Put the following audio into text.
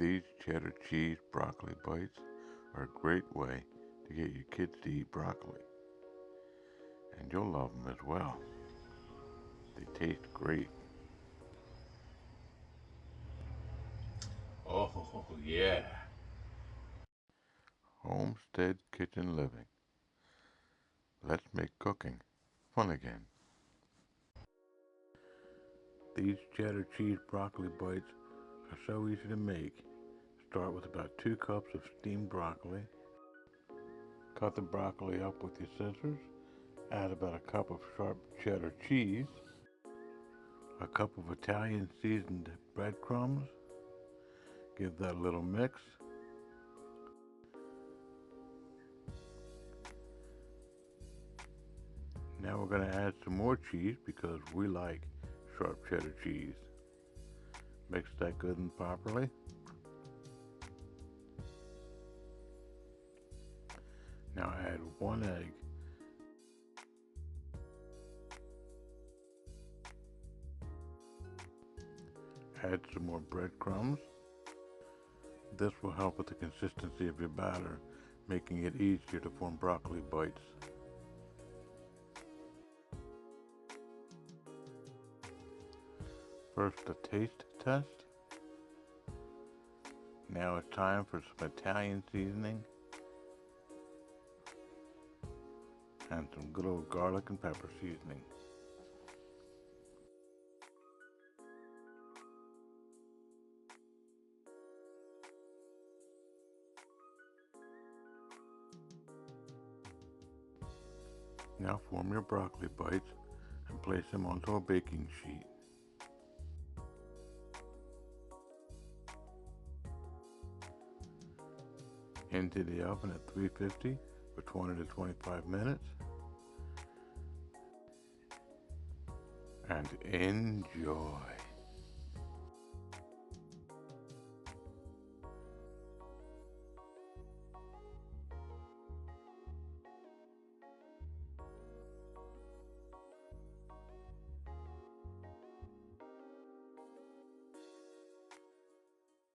These Cheddar Cheese Broccoli Bites are a great way to get your kids to eat broccoli. And you'll love them as well. They taste great. Oh, yeah. Homestead kitchen living. Let's make cooking fun again. These Cheddar Cheese Broccoli Bites are so easy to make. Start with about 2 cups of steamed broccoli. Cut the broccoli up with your scissors. Add about a cup of sharp cheddar cheese, a cup of Italian seasoned breadcrumbs. Give that a little mix. Now we're going to add some more cheese because we like sharp cheddar cheese. Mix that good and properly. Now add 1 egg. Add some more breadcrumbs. This will help with the consistency of your batter, making it easier to form broccoli bites. First, a taste test. Now it's time for some Italian seasoning and some good old garlic and pepper seasoning. Now form your broccoli bites and place them onto a baking sheet. Into the oven at 350 for 20 to 25 minutes. And enjoy.